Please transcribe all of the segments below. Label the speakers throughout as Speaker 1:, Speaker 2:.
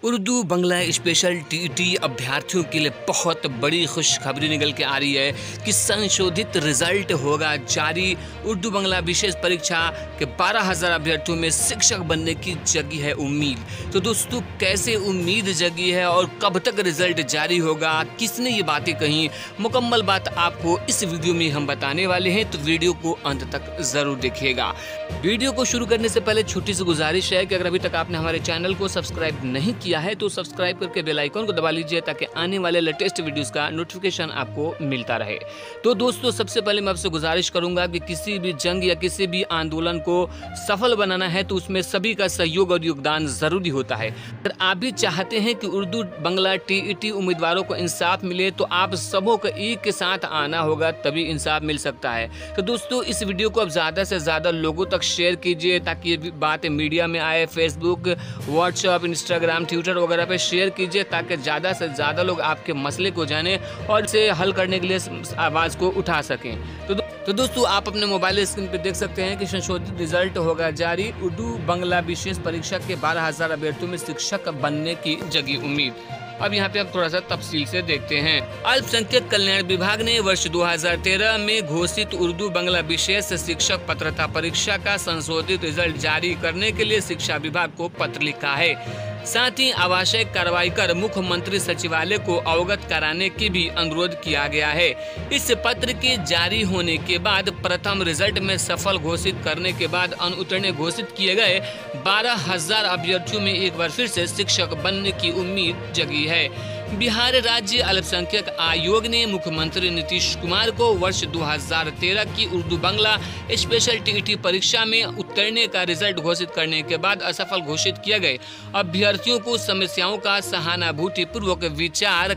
Speaker 1: Urdu Bangla special TET अभ्यर्थियों के लिए बहुत बड़ी खुशखबरी निकल के आ रही है कि संशोधित रिजल्ट होगा जारी। उर्दू बांग्ला विशेष परीक्षा के 12,000 अभ्यर्थियों में शिक्षक बनने की जगी है उम्मीद। तो दोस्तों, कैसे उम्मीद जगी है और कब तक रिजल्ट जारी होगा, किसने ये बातें कही, मुकम्मल बात आपको इस वीडियो में हम बताने वाले हैं। तो वीडियो को अंत तक जरूर देखिएगा। वीडियो को शुरू करने से पहले छोटी सी गुजारिश है कि अगर अभी तक आपने हमारे चैनल को सब्सक्राइब नहीं किया है तो सब्सक्राइब करके बेल आइकन को दबा लीजिए ताकि आने वाले लेटेस्ट वीडियोस का नोटिफिकेशन आपको मिलता रहे। तो दोस्तों, सबसे पहले मैं आपसे गुजारिश करूंगा कि किसी भी जंग या किसी भी आंदोलन को सफल बनाना है तो उसमें सभी का सहयोग और योगदान जरूरी होता है। अगर आप भी चाहते हैं कि उर्दू बांग्ला टीईटी उम्मीदवारों को इंसाफ मिले तो आप सबों को एक के साथ आना होगा, तभी इंसाफ मिल सकता है। तो दोस्तों, इस वीडियो को आप ज्यादा से ज्यादा लोगों तक शेयर कीजिए ताकि ये बात मीडिया में आए। फेसबुक, व्हाट्सएप, इंस्टाग्राम, ट्विटर वगैरह पे शेयर कीजिए ताकि ज़्यादा से ज़्यादा लोग आपके मसले को जाने और इसे हल करने के लिए आवाज़ को उठा सकें। तो दोस्तों, आप अपने मोबाइल स्क्रीन पे देख सकते हैं कि संशोधित रिजल्ट होगा जारी। उर्दू बांग्ला विशेष परीक्षा के 12,000 अभ्यर्थियों में शिक्षक बनने की जगी उम्मीद। अब यहाँ पे आप थोड़ा सा तफसील से देखते हैं। अल्पसंख्यक कल्याण विभाग ने वर्ष 2013 में घोषित उर्दू बांग्ला विशेष शिक्षक पात्रता परीक्षा का संशोधित रिजल्ट जारी करने के लिए शिक्षा विभाग को पत्र लिखा है। साथ ही आवश्यक कार्रवाई कर मुख्यमंत्री सचिवालय को अवगत कराने की भी अनुरोध किया गया है। इस पत्र के जारी होने के बाद प्रथम रिजल्ट में सफल घोषित करने के बाद अनुत्तीर्ण घोषित किए गए 12,000 अभ्यर्थियों में एक बार फिर से शिक्षक बनने की उम्मीद जगी है। बिहार राज्य अल्पसंख्यक आयोग ने मुख्यमंत्री नीतीश कुमार को वर्ष 2013 की उर्दू बांग्ला स्पेशल टीईटी परीक्षा में उत्तीर्ण का रिजल्ट घोषित करने के बाद असफल घोषित किए गए अभ्यर्थियों को समस्याओं का सहानुभूतिपूर्वक विचार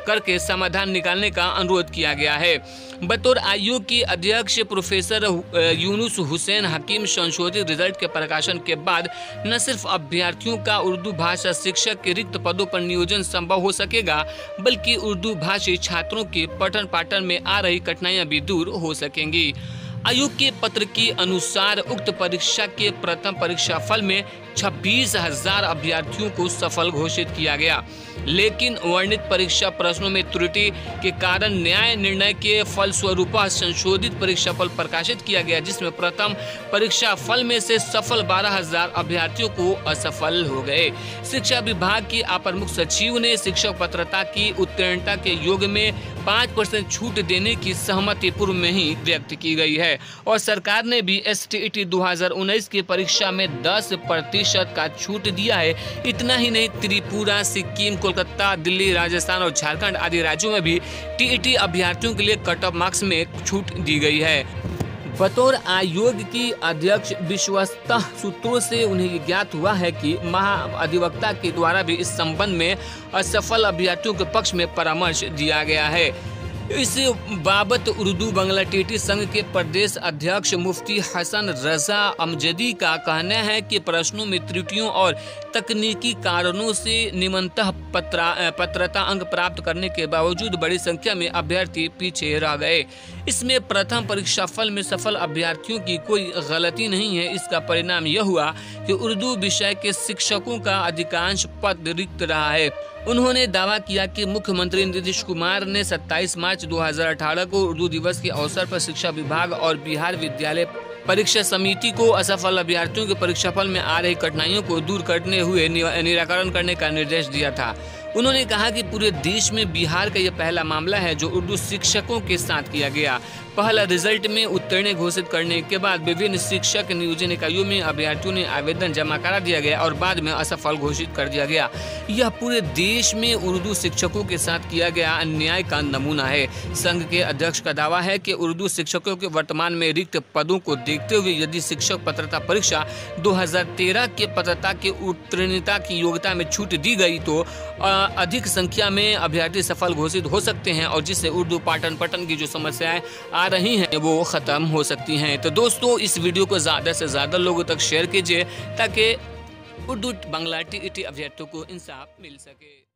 Speaker 1: करके समाधान निकालने का अनुरोध किया गया है। बतौर आयोग की अध्यक्ष प्रोफेसर यूनुस हुसैन हकीम, संशोधित रिजल्ट के प्रकाशन के बाद न सिर्फ अभ्यर्थियों का उर्दू भाषा शिक्षक के रिक्त पदों पर नियोजन संभव हो सकेगा, बल्कि उर्दू भाषी छात्रों के पठन पाठन में आ रही कठिनाइयां भी दूर हो सकेंगी। आयोग के पत्र के अनुसार उक्त परीक्षा के प्रथम परीक्षा फल में 26,000 अभ्यर्थियों को सफल घोषित किया गया, लेकिन वर्णित परीक्षा प्रश्नों में त्रुटि के कारण न्याय निर्णय के फलस्वरूप संशोधित परीक्षा फल प्रकाशित किया गया, जिसमें प्रथम परीक्षा फल में से सफल 12,000 अभ्यर्थियों को असफल हो गए। शिक्षा विभाग की अपर मुख्य सचिव ने शिक्षक पात्रता की उत्तीर्णता के योग में 5% छूट देने की सहमति पूर्व में ही व्यक्त की गई है और सरकार ने भी STET 2019 की परीक्षा में 10% का छूट दिया है। इतना ही नहीं, त्रिपुरा, सिक्किम, कोलकाता, दिल्ली, राजस्थान और झारखंड आदि राज्यों में भी टीईटी अभ्यर्थियों के लिए कट ऑफ मार्क्स में छूट दी गई है। बतौर आयोग की अध्यक्ष विश्वस्त सूत्रों से उन्हें ज्ञात हुआ है कि महाधिवक्ता के द्वारा भी इस संबंध में असफल अभ्यर्थियों के पक्ष में परामर्श दिया गया है। इस बाबत उर्दू बांग्ला टीईटी संघ के प्रदेश अध्यक्ष मुफ्ती हसन रजा अमजदी का कहना है कि प्रश्नों में त्रुटियों और तकनीकी कारणों से निम्नतः पात्रता अंक प्राप्त करने के बावजूद बड़ी संख्या में अभ्यर्थी पीछे रह गए। इसमें प्रथम परीक्षा फल में सफल अभ्यर्थियों की कोई गलती नहीं है। इसका परिणाम यह हुआ कि उर्दू विषय के शिक्षकों का अधिकांश पद रिक्त रहा है। उन्होंने दावा किया कि मुख्यमंत्री नीतीश कुमार ने 27 मार्च 2018 को उर्दू दिवस के अवसर पर शिक्षा विभाग और बिहार विद्यालय परीक्षा समिति को असफल अभ्यर्थियों के परीक्षाफल में आ रही कठिनाइयों को दूर करने हुए निराकरण करने का निर्देश दिया था। उन्होंने कहा कि पूरे देश में बिहार का यह पहला मामला है जो उर्दू शिक्षकों के साथ किया गया। पहला रिजल्ट में उत्तीर्ण घोषित करने के बाद विभिन्न शिक्षक नियोजन इकाइयों में अभ्यर्थियों ने आवेदन जमा करा दिया गया और बाद में असफल घोषित कर दिया गया। यह पूरे देश में उर्दू शिक्षकों के साथ किया गया अन्याय का नमूना है। संघ के अध्यक्ष का दावा है कि उर्दू शिक्षकों के वर्तमान में रिक्त पदों को देखते हुए यदि शिक्षक पात्रता परीक्षा 2013 के पात्रता के उत्तीर्णता की योग्यता में छूट दी गई तो अधिक संख्या में अभ्यर्थी सफल घोषित हो सकते हैं और जिससे उर्दू पाठन पठन की जो समस्याएं आ रही हैं वो खत्म हो सकती हैं। तो दोस्तों, इस वीडियो को ज़्यादा से ज़्यादा लोगों तक शेयर कीजिए ताकि उर्दू बांग्ला टीईटी अभ्यर्थियों को इंसाफ मिल सके।